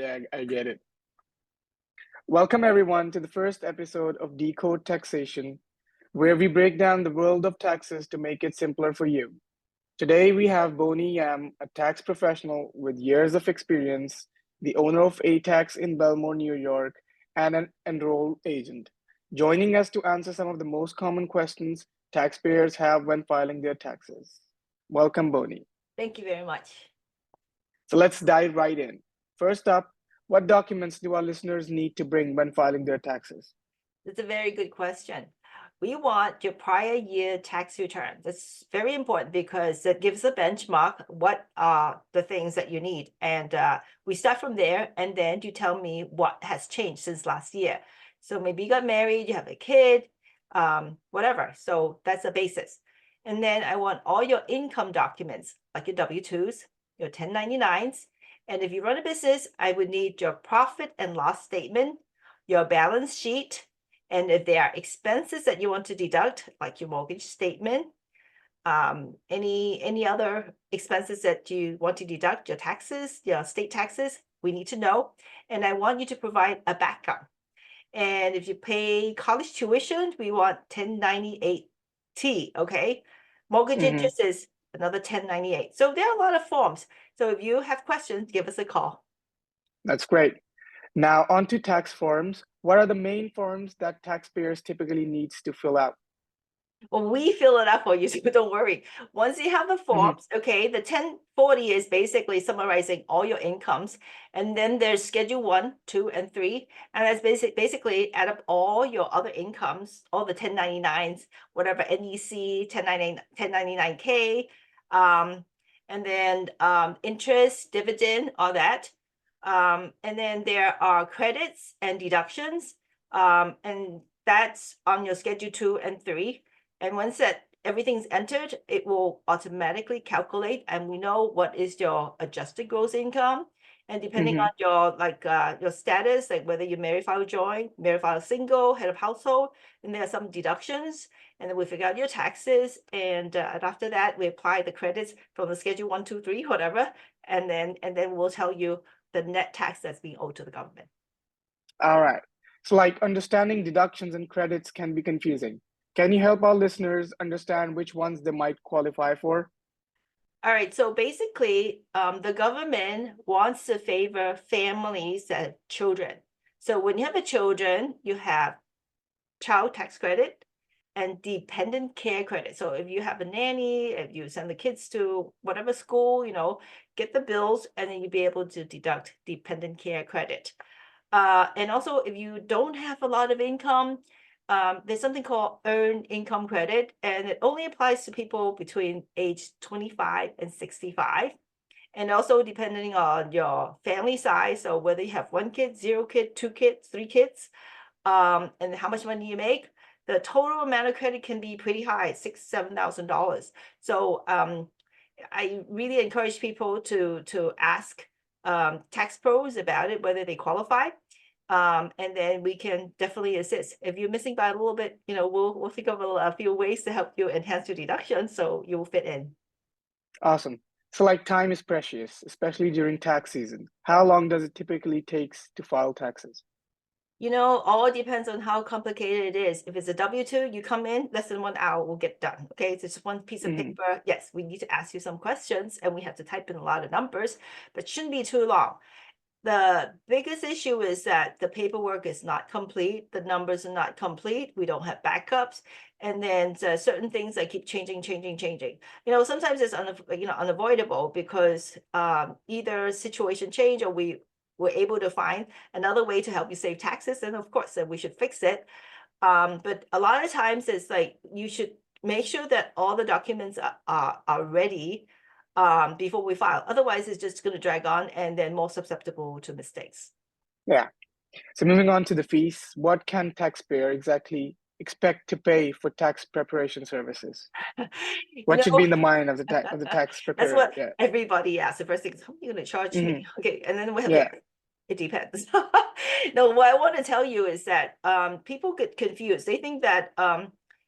I get it. Welcome everyone to the first episode of Decode Taxation, where we break down the world of taxes to make it simpler for you. Today we have Bonnie Yam, a tax professional with years of experience, the owner of ATAX in Bellmore, New York, and an enrolled agent, joining us to answer some of the most common questions taxpayers have when filing their taxes. Welcome, Bonnie. Thank you very much. So let's dive right in. First up, what documents do our listeners need to bring when filing their taxes? That's a very good question. We want your prior year tax return. That's very important because it gives a benchmark. What are the things that you need? And we start from there, and then you tell me what has changed since last year. So maybe you got married, you have a kid, whatever. So that's the basis. And then I want all your income documents, like your W-2s, your 1099s. And if you run a business, I would need your profit and loss statement, your balance sheet, and if there are expenses that you want to deduct, like your mortgage statement, any other expenses that you want to deduct, your taxes, your state taxes, we need to know. And I want you to provide a backup. And if you pay college tuition, we want 1098T, okay? Mortgage interest is another 1098. So there are a lot of forms. So if you have questions, give us a call. That's great. Now on to tax forms. What are the main forms that taxpayers typically needs to fill out? Well, we fill it up for you, so don't worry. Once you have the forms, okay, the 1040 is basically summarizing all your incomes. And then there's schedule 1, 2, and 3. And that's basically add up all your other incomes, all the 1099s, whatever NEC, 1099K, and then interest, dividend, all that. And then there are credits and deductions. And that's on your schedule 2 and 3. And once everything's entered, it will automatically calculate, and we know what is your adjusted gross income. And depending on your status, like whether you married, file joint, married, file single, head of household, and there are some deductions. And then we figure out your taxes, and after that, we apply the credits from the schedule 1, 2, 3, whatever, and then we'll tell you the net tax that's being owed to the government. All right. So like understanding deductions and credits can be confusing. Can you help our listeners understand which ones they might qualify for? All right, so basically, the government wants to favor families that have children. So when you have a children, you have child tax credit and dependent care credit. So if you have a nanny, if you send the kids to whatever school, get the bills, and then you'll be able to deduct dependent care credit. And also, if you don't have a lot of income, there's something called earned income credit, and it only applies to people between age 25 and 65. And also depending on your family size, so whether you have 1 kid, 0 kid, 2 kids, 3 kids, and how much money you make, the total amount of credit can be pretty high, $6,000-$7,000. So I really encourage people to ask tax pros about it, whether they qualify. And then we can definitely assist. If you're missing by a little bit, we'll think of a few ways to help you enhance your deduction so you will fit in. Awesome. So like time is precious, especially during tax season. How long does it typically takes to file taxes? All depends on how complicated it is. If it's a W-2, you come in, less than 1 hour will get done. Okay, it's just one piece of paper. Yes, we need to ask you some questions, and we have to type in a lot of numbers, but shouldn't be too long. The biggest issue is that the paperwork is not complete, the numbers are not complete, we don't have backups, and then certain things that keep changing. Sometimes it's unavoidable because either situation change or we were able to find another way to help you save taxes, and of course, then we should fix it. But a lot of times it's like you should make sure that all the documents are ready before we file. Otherwise, it's just going to drag on and then more susceptible to mistakes. Yeah. So moving on to the fees, what can taxpayer exactly expect to pay for tax preparation services? What should be in the mind of the tax preparer? That's what everybody asks. The first thing is, how are you going to charge me? Okay, and then we have it depends. No, what I want to tell you is that people get confused. They think that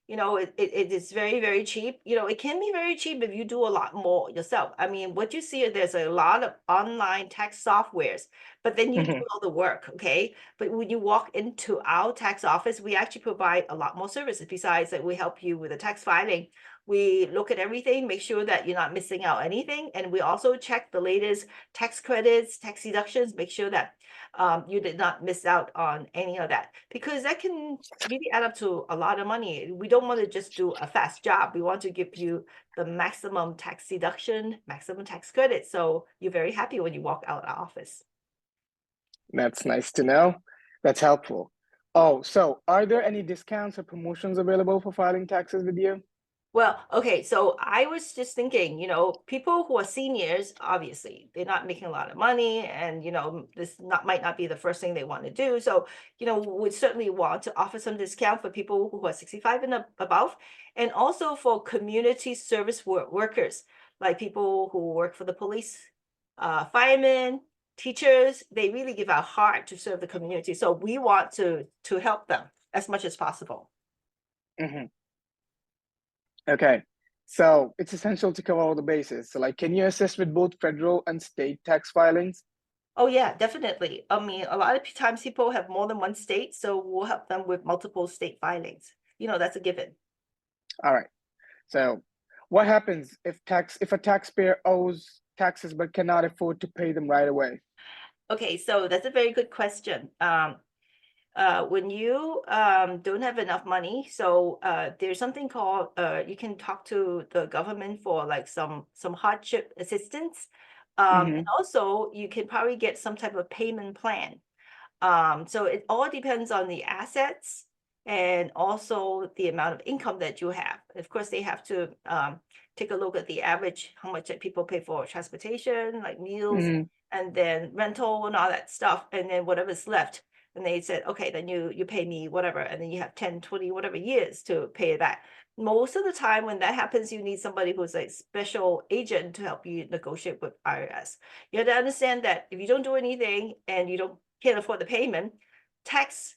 it is very, very cheap. It can be very cheap if you do a lot more yourself. I mean, what you see, there's a lot of online tax softwares, but then you do Hmm. all the work, okay? But when you walk into our tax office, we actually provide a lot more services. Besides that, we help you with the tax filing. We look at everything, make sure that you're not missing out anything, and we also check the latest tax credits, tax deductions, make sure that you did not miss out on any of that, because that can really add up to a lot of money. We don't want to just do a fast job. We want to give you the maximum tax deduction, maximum tax credit. So you're very happy when you walk out of the office. That's nice to know. That's helpful. Oh, so are there any discounts or promotions available for filing taxes with you? Well, okay, so I was just thinking, people who are seniors, obviously, they're not making a lot of money, and this might not be the first thing they want to do. So, we certainly want to offer some discount for people who are 65 and above, and also for community service workers, like people who work for the police, firemen, teachers. They really give our heart to serve the community. So we want to help them as much as possible. Hmm. Okay. So it's essential to cover all the bases. So, like, can you assist with both federal and state tax filings? Oh, yeah, definitely. I mean, a lot of times people have more than one state, so we'll help them with multiple state filings. That's a given. All right. So, what happens if a taxpayer owes taxes but cannot afford to pay them right away? Okay, so that's a very good question. When you don't have enough money, so there's something called you can talk to the government for like some hardship assistance, and Hmm. also you can probably get some type of payment plan. So it all depends on the assets and also the amount of income that you have. Of course, they have to take a look at the average, how much that people pay for transportation, like meals, Hmm. and then rental and all that stuff, and then whatever's left. And they said, okay, then you pay me whatever, and then you have 10, 20, whatever years to pay it back. Most of the time when that happens, you need somebody who's a special agent to help you negotiate with IRS. You have to understand that if you don't do anything and you don't can't afford the payment, tax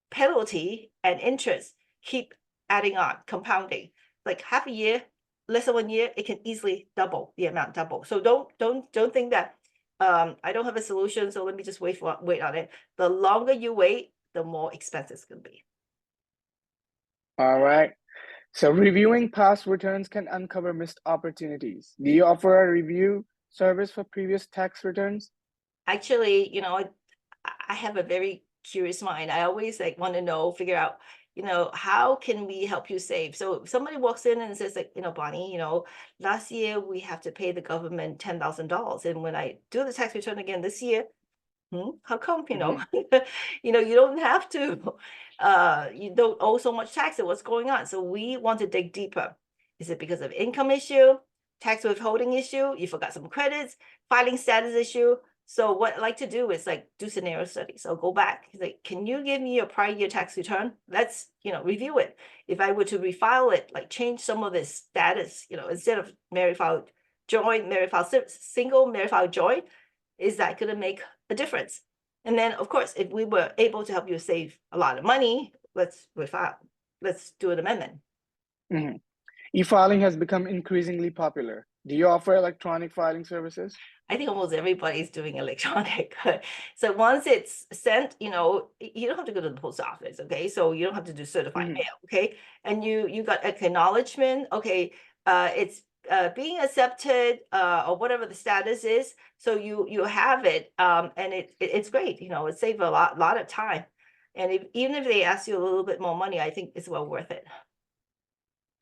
penalty and interest keep adding on, compounding. Like half a year, less than 1 year, it can easily double the amount, double. So don't think that I don't have a solution, so let me just wait on it. The longer you wait, the more expensive it's gonna be. All right. So, reviewing past returns can uncover missed opportunities. Do you offer a review service for previous tax returns? Actually, I have a very curious mind. I always like want to know, figure out, how can we help you save? So if somebody walks in and says like, Bonnie, last year we have to pay the government $10,000. And when I do the tax return again this year, how come, Hmm. you don't have to, you don't owe so much tax, what's going on? So we want to dig deeper. Is it because of income issue, tax withholding issue, you forgot some credits, filing status issue? So what I like to do is like do scenario studies. So go back. He's like, can you give me your prior year tax return? Let's, review it. If I were to refile it, like change some of this status, instead of married file joint, married file single, married file joint, is that going to make a difference? And then, of course, if we were able to help you save a lot of money, let's refile, let's do an amendment. Hmm. E-filing has become increasingly popular. Do you offer electronic filing services? I think almost everybody's doing electronic. So once it's sent, you don't have to go to the post office, okay? So you don't have to do certified Hmm. mail, okay? And you got acknowledgement, okay? It's being accepted, or whatever the status is. So you have it, and it's great. It saves a lot of time. And even if they ask you a little bit more money, I think it's well worth it.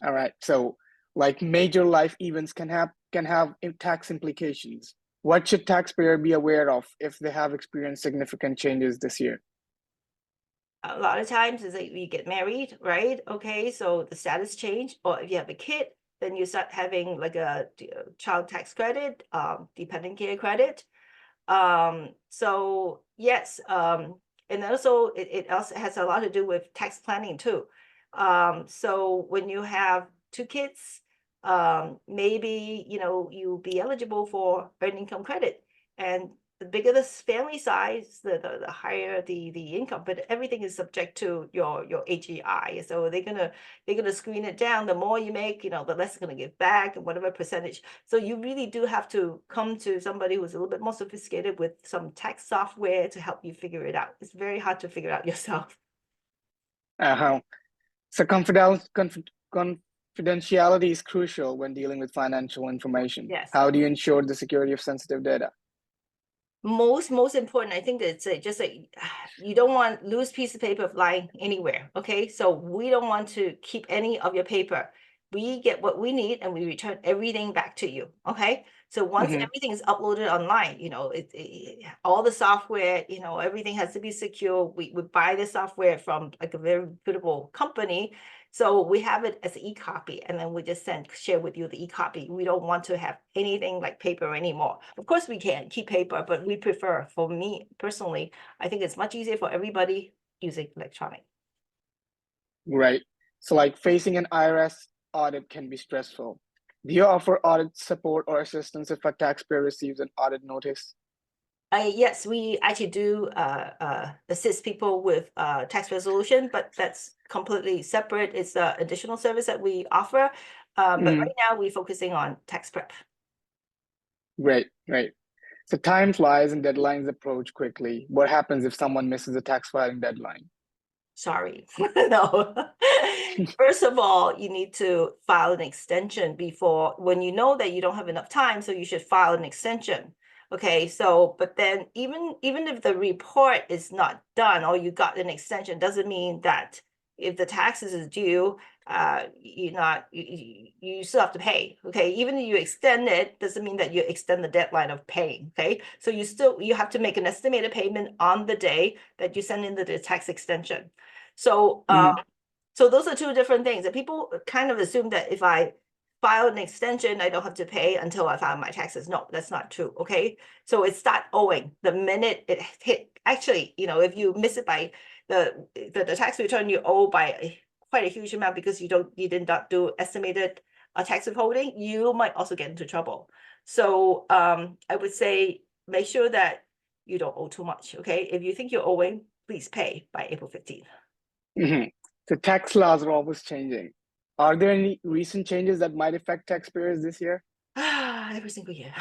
All right. So, like major life events can have tax implications. What should taxpayer be aware of if they have experienced significant changes this year? A lot of times is that you get married, right? Okay, so the status change, or if you have a kid, then you start having like a child tax credit, dependent care credit. So yes, and also it also has a lot to do with tax planning too. So when you have two kids, maybe you'll be eligible for earned income credit, and the bigger the family size, the higher the income, but everything is subject to your AGI. So they're gonna screen it down. The more you make, the less it's gonna give back and whatever percentage. So you really do have to come to somebody who's a little bit more sophisticated with some tax software to help you figure it out. It's very hard to figure out yourself. Uh-huh. So confidentiality is crucial when dealing with financial information. Yes. How do you ensure the security of sensitive data? Most important, I think it's just like you don't want loose piece of paper flying anywhere. Okay, so we don't want to keep any of your paper. We get what we need and we return everything back to you. Okay, so once Mm-hmm. everything is uploaded online, all the software, everything has to be secure. We buy the software from like a very reputable company. So we have it as an e-copy, and then we just share with you the e-copy. We don't want to have anything like paper anymore. Of course, we can keep paper, but we prefer, for me personally, I think it's much easier for everybody using electronic. Right. So like facing an IRS audit can be stressful. Do you offer audit support or assistance if a taxpayer receives an audit notice? Yes, we actually do assist people with tax resolution, but that's completely separate. It's an additional service that we offer. But Mm-hmm. right now, we're focusing on tax prep. Great, great. So time flies and deadlines approach quickly. What happens if someone misses a tax filing deadline? Sorry. No. First of all, you need to file an extension before when you know that you don't have enough time, so you should file an extension. Okay, so but then even if the report is not done or you got an extension, doesn't mean that if the taxes is due, you still have to pay. Okay, even if you extend it, doesn't mean that you extend the deadline of paying. Okay, so you have to make an estimated payment on the day that you send in the tax extension. So Mm-hmm. so those are two different things. And people kind of assume that if I file an extension, I don't have to pay until I file my taxes. No, that's not true. Okay. So it start owing the minute it hit. Actually, if you miss it by the tax return, you owe by quite a huge amount because you did not do estimated tax withholding, you might also get into trouble. So I would say make sure that you don't owe too much. Okay. If you think you're owing, please pay by April 15th. Mm-hmm. So tax laws are always changing. Are there any recent changes that might affect taxpayers this year? Every single year.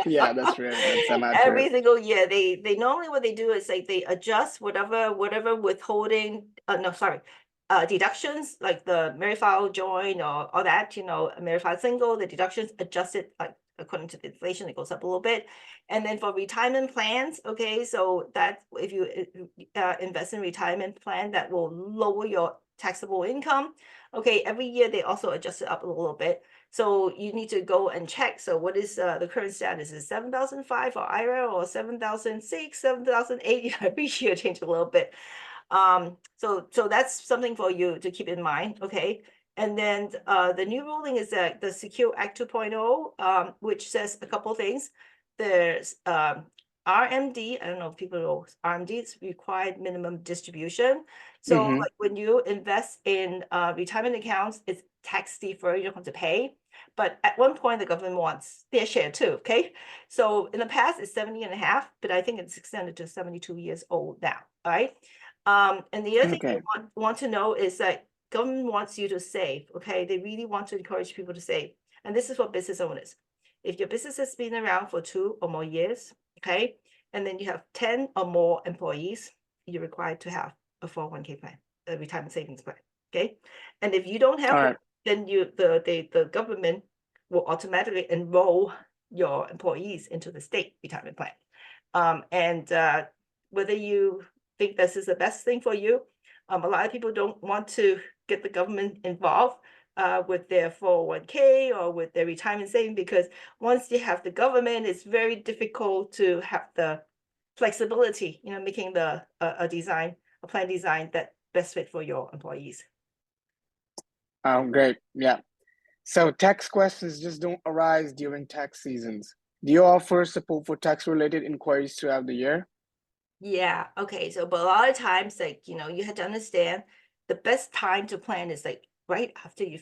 Yeah, that's true. That's semi-true. Every single year, they normally what they do is like they adjust whatever withholding. No, sorry, deductions like the married file joint or all that. Married file single, the deductions adjusted like according to the inflation, it goes up a little bit. And then for retirement plans, okay, so that if you invest in retirement plan, that will lower your taxable income. Okay, every year they also adjust it up a little bit. So you need to go and check. So what is the current status? Is 7,005 for IRA or 7,006, 7,008? Every year change a little bit. So that's something for you to keep in mind. Okay. And then the new ruling is that the Secure Act 2.0, which says a couple things. There's RMD. I don't know if people know RMD. It's required minimum distribution. So Mm-hmm. like when you invest in retirement accounts, it's tax deferred. You don't have to pay. But at one point, the government wants their share too. Okay. So in the past, it's 70 and a half, but I think it's extended to 72 years old now. All right. And the other thing Okay. you want to know is that government wants you to save. Okay. They really want to encourage people to save. And this is for business owners. If your business has been around for 2 or more years, okay, and then you have 10 or more employees, you're required to have a 401k plan, a retirement savings plan. Okay. And if you don't All have one, right. then the government will automatically enroll your employees into the state retirement plan. And whether you think this is the best thing for you, a lot of people don't want to get the government involved with their 401k or with their retirement saving because once you have the government, it's very difficult to have the flexibility, making the a plan design that best fit for your employees. Great. Yeah. So tax questions just don't arise during tax seasons. Do you offer support for tax-related inquiries throughout the year? Yeah, okay. So, but a lot of times, like, you have to understand the best time to plan is like right after you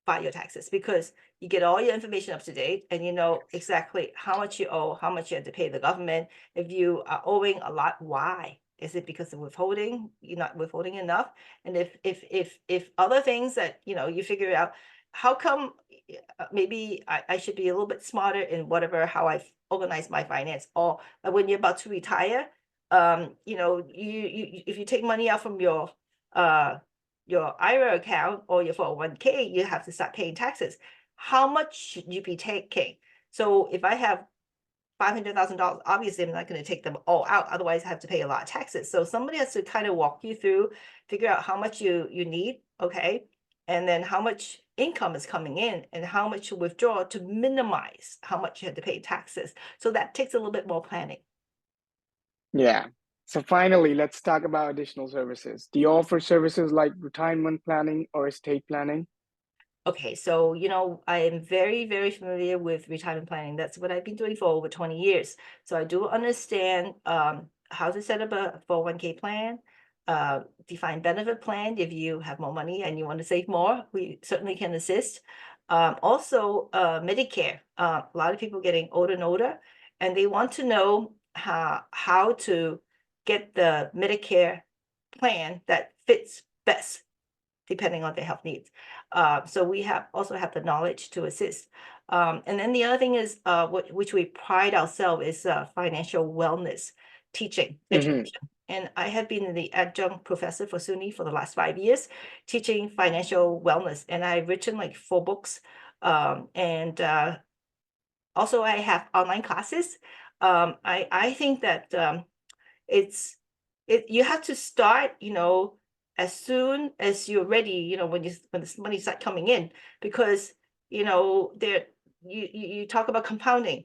file your taxes, because you get all your information up to date and you know exactly how much you owe, how much you have to pay the government. If you are owing a lot, why? Is it because of withholding? You're not withholding enough? And if other things that you figure out, how come maybe I should be a little bit smarter in whatever how I organize my finance, or when you're about to retire, you if you take money out from your IRA account or your 401k, you have to start paying taxes. How much should you be taking? So if I have $500,000, obviously I'm not going to take them all out. Otherwise I have to pay a lot of taxes. So somebody has to kind of walk you through, figure out how much you need. Okay. And then how much income is coming in and how much to withdraw to minimize how much you have to pay taxes. So that takes a little bit more planning. Yeah. So finally, let's talk about additional services. Do you offer services like retirement planning or estate planning? Okay, so I am very, very familiar with retirement planning. That's what I've been doing for over 20 years. So I do understand how to set up a 401k plan, defined benefit plan. If you have more money and you want to save more, we certainly can assist. Also, Medicare. A lot of people getting older and older, and they want to know how to get the Medicare plan that fits best depending on their health needs. So we also have the knowledge to assist. And then the other thing is, which we pride ourselves is financial wellness teaching, education. And I have been the adjunct professor for SUNY for the last 5 years, teaching financial wellness. And I've written like 4 books. And also I have online classes. I think that you have to start, as soon as you're ready, when the money start coming in, because you talk about compounding.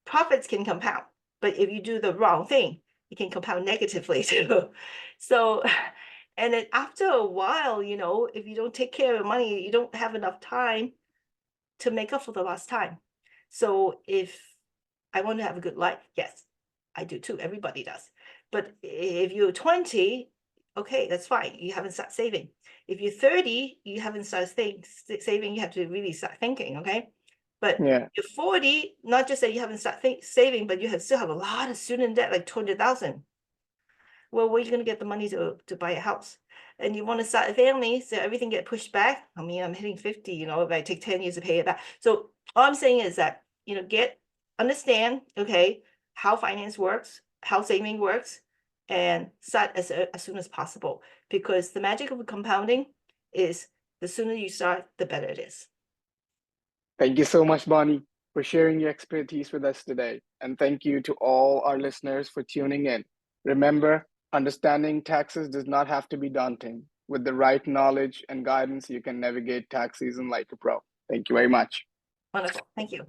Profits can compound, but if you do the wrong thing, it can compound negatively too. So, and then after a while, if you don't take care of money, you don't have enough time to make up for the lost time. So if I want to have a good life, yes, I do too. Everybody does. But if you're 20, okay, that's fine. You haven't started saving. If you're 30, you haven't started saving. You have to really start thinking, okay? But Yeah. you're 40, not just that you haven't started saving, but you still have a lot of student debt, like 200,000. Well, where are you going to get the money to buy a house? And you want to start a family, so everything get pushed back. I mean, I'm hitting 50, if I take 10 years to pay it back. So all I'm saying is that, understand, okay, how finance works, how saving works, and start as soon as possible. Because the magic of compounding is the sooner you start, the better it is. Thank you so much, Bonnie, for sharing your expertise with us today. And thank you to all our listeners for tuning in. Remember, understanding taxes does not have to be daunting. With the right knowledge and guidance, you can navigate tax season like a pro. Thank you very much. Wonderful. Thank you.